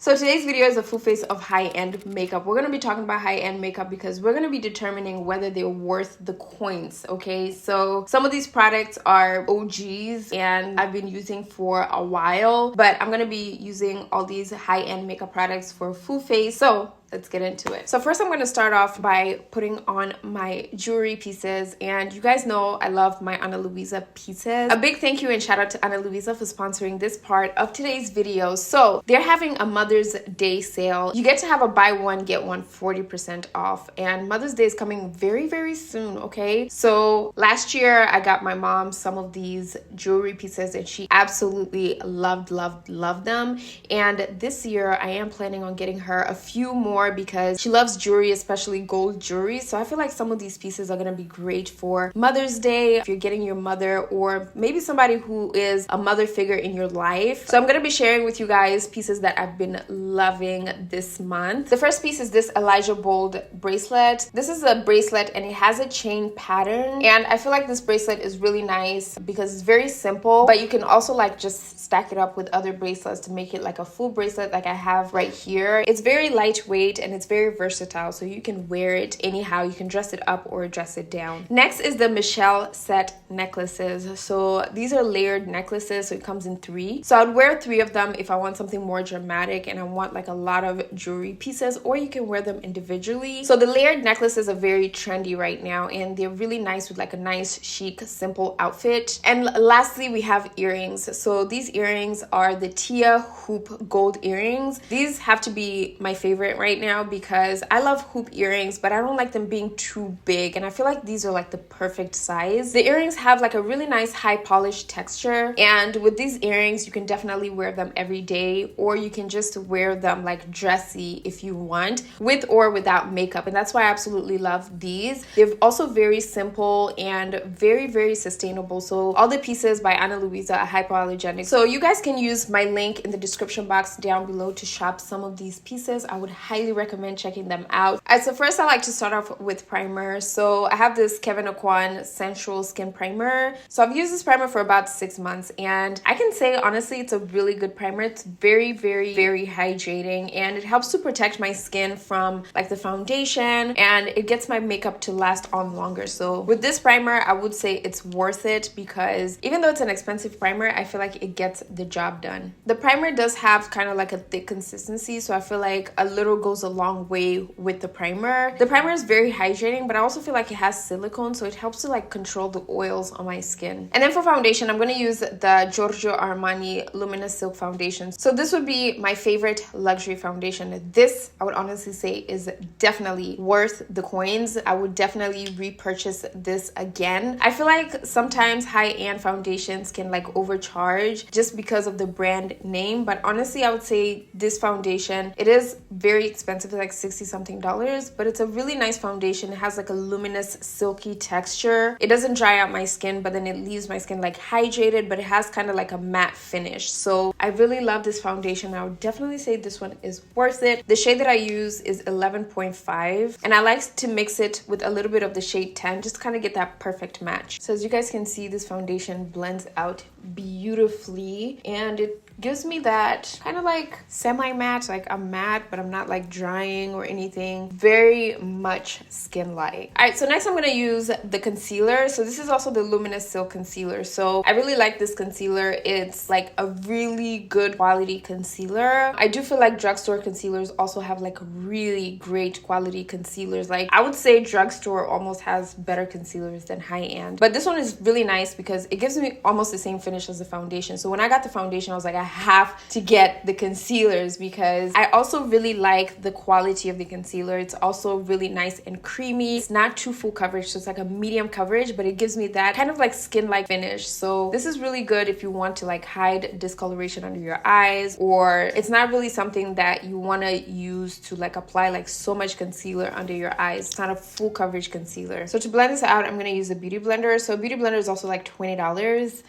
So today's video is a full face of high-end makeup. We're going to be talking about high-end makeup because we're going to be determining whether they're worth the coins, okay? So some of these products are OGs and I've been using for a while, but I'm going to be using all these high-end makeup products for full face. So let's get into it. So first I'm going to start off by putting on my jewelry pieces, and you guys know I love my Ana Luisa pieces. A big thank you and shout out to Ana Luisa for sponsoring this part of today's video. So they're having a Mother's Day sale. You get to have a buy one get one 40% off, and Mother's Day is coming very soon, okay? So last year I got my mom some of these jewelry pieces and she absolutely loved them, and this year I am planning on getting her a few more because she loves jewelry, especially gold jewelry. So I feel like some of these pieces are going to be great for Mother's Day if you're getting your mother, or maybe somebody who is a mother figure in your life. So I'm going to be sharing with you guys pieces that I've been loving this month. The first piece is this Elijah Bold bracelet. This is a bracelet and it has a chain pattern, and I feel like this bracelet is really nice because it's very simple, but you can also like just stack it up with other bracelets to make it like a full bracelet like I have right here. It's very lightweight and it's very versatile, so you can wear it anyhow. You can dress it up or dress it down. Next is the Michelle set necklaces. So these are layered necklaces, so it comes in 3. So I'd wear 3 of them if I want something more dramatic and I want like a lot of jewelry pieces, or you can wear them individually. So the layered necklaces are very trendy right now and they're really nice with like a nice chic simple outfit. And lastly we have earrings. So these earrings are the Tia hoop gold earrings. These have to be my favorite right now because I love hoop earrings, but I don't like them being too big, and I feel like these are like the perfect size. The earrings have like a really nice high polished texture, and with these earrings you can definitely wear them every day, or you can just wear them like dressy if you want, with or without makeup, and that's why I absolutely love these. They're also very simple and very sustainable. So all the pieces by Ana Luisa are hypoallergenic, so you guys can use my link in the description box down below to shop some of these pieces. I would highly recommend checking them out. Alright, so first I like to start off with primer. So I have this Kevyn Aucoin Sensual Skin Primer. So I've used this primer for about 6 months, and I can say honestly it's a really good primer. It's very hydrating, and it helps to protect my skin from like the foundation, and it gets my makeup to last on longer. So with this primer I would say it's worth it because even though it's an expensive primer, I feel like it gets the job done. The primer does have kind of like a thick consistency, so I feel like a little goes a long way with the primer. The primer is very hydrating, but I also feel like it has silicone, so it helps to like control the oils on my skin. And then for foundation, I'm going to use the Giorgio Armani Luminous Silk Foundation. So this would be my favorite luxury foundation. This, I would honestly say, is definitely worth the coins. I would definitely repurchase this again. I feel like sometimes high-end foundations can like overcharge just because of the brand name, but honestly I would say this foundation, it is very expensive, like $60 something, but it's a really nice foundation. It has like a luminous silky texture. It doesn't dry out my skin, but then it leaves my skin like hydrated, but it has kind of like a matte finish. So I really love this foundation. I would definitely say this one is worth it. The shade that I use is 11.5, and I like to mix it with a little bit of the shade 10 just to kind of get that perfect match. So as you guys can see, this foundation blends out beautifully, and it gives me that kind of like semi-matte, like I'm matte but I'm not like drying or anything. Very much skin-like. Alright, so next I'm going to use the concealer. So this is also the Luminous Silk Concealer. So I really like this concealer. It's like a really good quality concealer. I do feel like drugstore concealers also have like really great quality concealers. Like I would say drugstore almost has better concealers than high-end, but this one is really nice because it gives me almost the same finish as the foundation. So when I got the foundation, I was like, I have to get the concealers because I also really like the quality of the concealer. It's also really nice and creamy. It's not too full coverage, so it's like a medium coverage, but it gives me that kind of like skin-like finish. So this is really good if you want to like hide discoloration under your eyes, or it's not really something that you want to use to like apply like so much concealer under your eyes. It's not a full coverage concealer. So to blend this out, I'm going to use a Beauty Blender. So Beauty Blender is also like $20.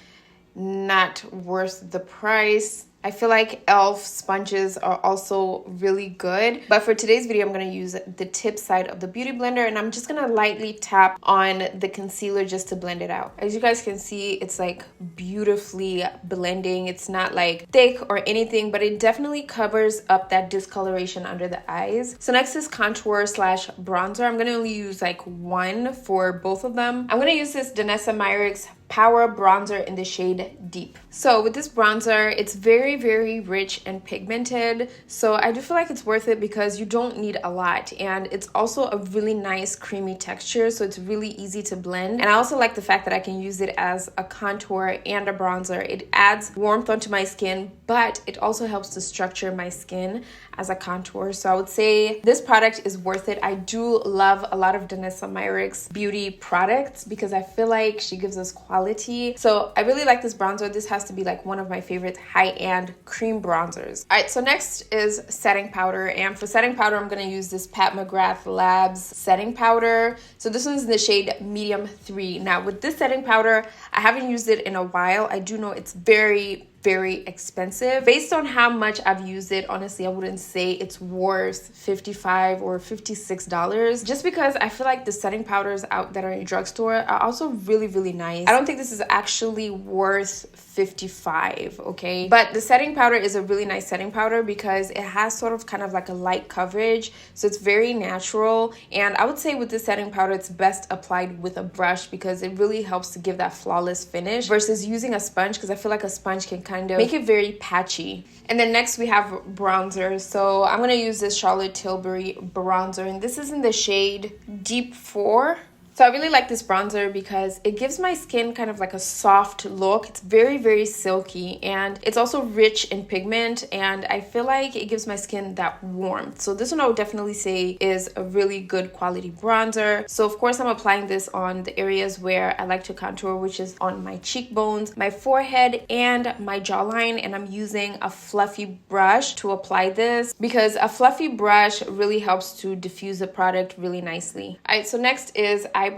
Not worth the price. I feel like e.l.f. sponges are also really good. But for today's video, I'm going to use the tip side of the Beauty Blender, and I'm just going to lightly tap on the concealer just to blend it out. As you guys can see, it's like beautifully blending. It's not like thick or anything, but it definitely covers up that discoloration under the eyes. So next is contour slash bronzer. I'm going to only use like one for both of them. I'm going to use this Danessa Myricks Power Bronzer in the shade Deep. So with this bronzer, it's very, very rich and pigmented. So I do feel like it's worth it because you don't need a lot. And it's also a really nice creamy texture. So it's really easy to blend. And I also like the fact that I can use it as a contour and a bronzer. It adds warmth onto my skin, but it also helps to structure my skin as a contour. So I would say this product is worth it. I do love a lot of Danessa Myricks beauty products because I feel like she gives us quality. So I really like this bronzer. This has to be like one of my favorite high-end cream bronzers. All right, so next is setting powder. And for setting powder, I'm going to use this Pat McGrath Labs setting powder. So this one's in the shade Medium 3. Now with this setting powder, I haven't used it in a while. I do know it's very expensive. Based on how much I've used it, honestly, I wouldn't say it's worth $55 or $56, just because I feel like the setting powders out that are in drugstore are also really nice. I don't think this is actually worth $55, okay? But the setting powder is a really nice setting powder because it has sort of kind of like a light coverage, so it's very natural. And I would say with this setting powder, it's best applied with a brush because it really helps to give that flawless finish versus using a sponge, because I feel like a sponge can kind of make it very patchy. And then next we have bronzer. So I'm going to use this Charlotte Tilbury bronzer, and this is in the shade Deep 4. So I really like this bronzer because it gives my skin kind of like a soft look. It's very silky, and it's also rich in pigment, and I feel like it gives my skin that warmth. So this one I would definitely say is a really good quality bronzer. So of course I'm applying this on the areas where I like to contour, which is on my cheekbones, my forehead, and my jawline. And I'm using a fluffy brush to apply this because a fluffy brush really helps to diffuse the product really nicely. All right, so next is eyebrows.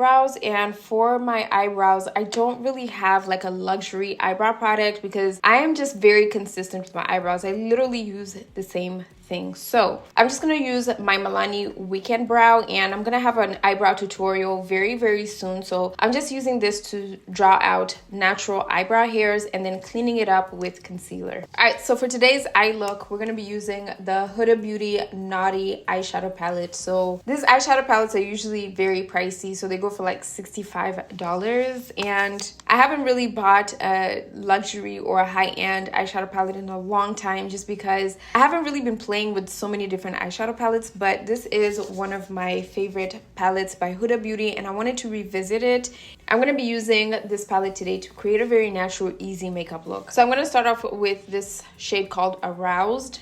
And for my eyebrows, I don't really have like a luxury eyebrow product because I am just very consistent with my eyebrows. I literally use the same thing. So I'm just going to use my Milani Weekend Brow, and I'm going to have an eyebrow tutorial very soon. So I'm just using this to draw out natural eyebrow hairs and then cleaning it up with concealer. All right, so for today's eye look, we're going to be using the Huda Beauty Naughty eyeshadow palette. So these eyeshadow palettes are usually very pricey, so they go for like $65, and I haven't really bought a luxury or a high-end eyeshadow palette in a long time just because I haven't really been playing with so many different eyeshadow palettes. But this is one of my favorite palettes by Huda Beauty, and I wanted to revisit it. I'm going to be using this palette today to create a very natural, easy makeup look. So I'm going to start off with this shade called Aroused,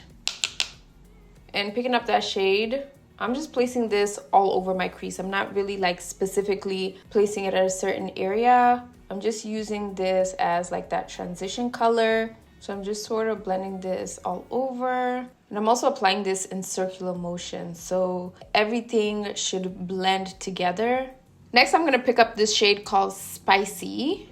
and picking up that shade, I'm just placing this all over my crease. I'm not really like specifically placing it at a certain area. I'm just using this as like that transition color. So I'm just sort of blending this all over. And I'm also applying this in circular motion, so everything should blend together. Next, I'm going to pick up this shade called Spicy.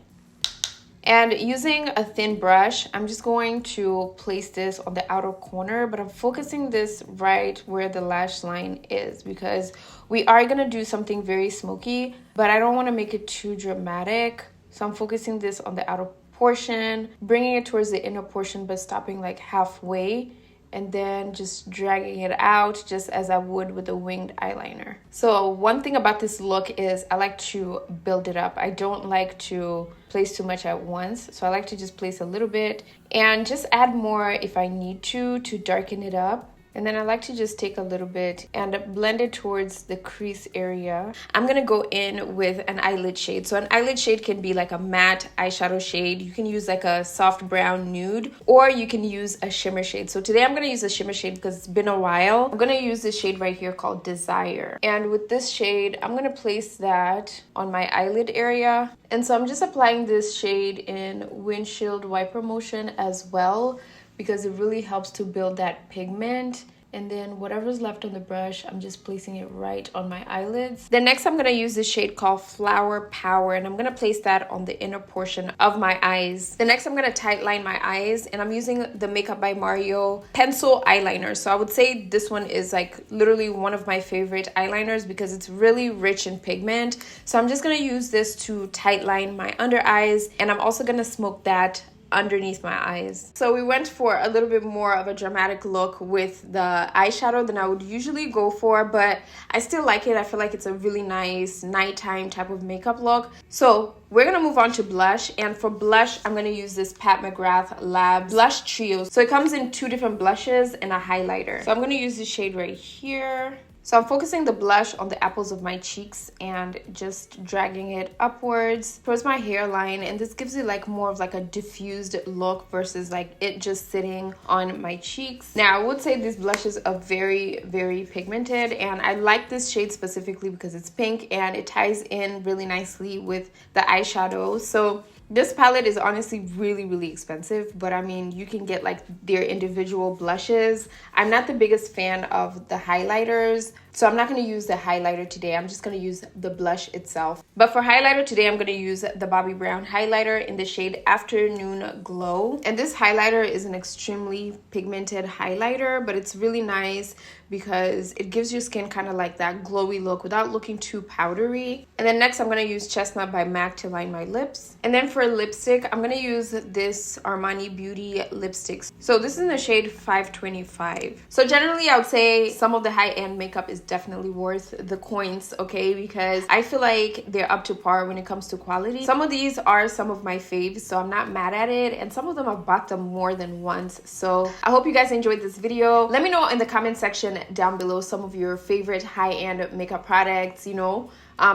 And using a thin brush, I'm just going to place this on the outer corner, but I'm focusing this right where the lash line is because we are going to do something very smoky, but I don't want to make it too dramatic. So I'm focusing this on the outer portion, bringing it towards the inner portion, but stopping like halfway, and then just dragging it out just as I would with a winged eyeliner. So one thing about this look is I like to build it up. I don't like to place too much at once. So I like to just place a little bit and just add more if I need to darken it up. And then I like to just take a little bit and blend it towards the crease area. I'm going to go in with an eyelid shade. So an eyelid shade can be like a matte eyeshadow shade. You can use like a soft brown nude, or you can use a shimmer shade. So today I'm going to use a shimmer shade because it's been a while. I'm going to use this shade right here called Desire. And with this shade, I'm going to place that on my eyelid area. And so I'm just applying this shade in windshield wiper motion as well, because it really helps to build that pigment And then whatever's left on the brush, I'm just placing it right on my eyelids. Then next I'm going to use this shade called Flower Power, and I'm going to place that on the inner portion of my eyes. Then next I'm going to tight line my eyes, and I'm using the Makeup by Mario pencil eyeliner. So I would say this one is like literally one of my favorite eyeliners because it's really rich in pigment. So I'm just going to use this to tight line my under eyes, and I'm also going to smoke that underneath my eyes. So we went for a little bit more of a dramatic look with the eyeshadow than I would usually go for, but I still like it. I feel like it's a really nice nighttime type of makeup look. So we're gonna move on to blush, and for blush I'm gonna use this Pat McGrath Lab Blush Trio. So it comes in 2 different blushes and a highlighter. So I'm gonna use this shade right here. So I'm focusing the blush on the apples of my cheeks and just dragging it upwards towards my hairline, and this gives it like more of like a diffused look versus like it just sitting on my cheeks. Now I would say these blushes are very, very pigmented, and I like this shade specifically because it's pink and it ties in really nicely with the eyeshadow. So this palette is honestly really, really expensive, but I mean, you can get like their individual blushes. I'm not the biggest fan of the highlighters, so I'm not going to use the highlighter today. I'm just going to use the blush itself. But for highlighter today, I'm going to use the Bobbi Brown highlighter in the shade Afternoon Glow. And this highlighter is an extremely pigmented highlighter, but it's really nice because it gives your skin kind of like that glowy look without looking too powdery. And then next I'm going to use Chestnut by MAC to line my lips. And then for lipstick, I'm going to use this Armani Beauty lipsticks. So this is in the shade 525. So generally I would say some of the high-end makeup is definitely worth the coins, okay, because I feel like they're up to par when it comes to quality. Some of these are some of my faves, so I'm not mad at it, and some of them I've bought them more than once. So I hope you guys enjoyed this video. Let me know in the comment section down below some of your favorite high-end makeup products. You know,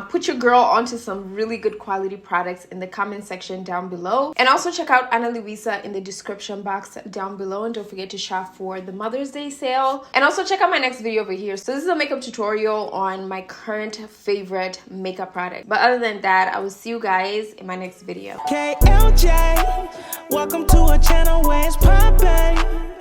put your girl onto some really good quality products in the comment section down below, and also check out Ana Luisa in the description box down below, and don't forget to shop for the Mother's Day sale, and also check out my next video over here. So this is a makeup tutorial on my current favorite makeup product, but other than that, I will see you guys in my next video. KLJ, welcome to a channel where it's poppin'.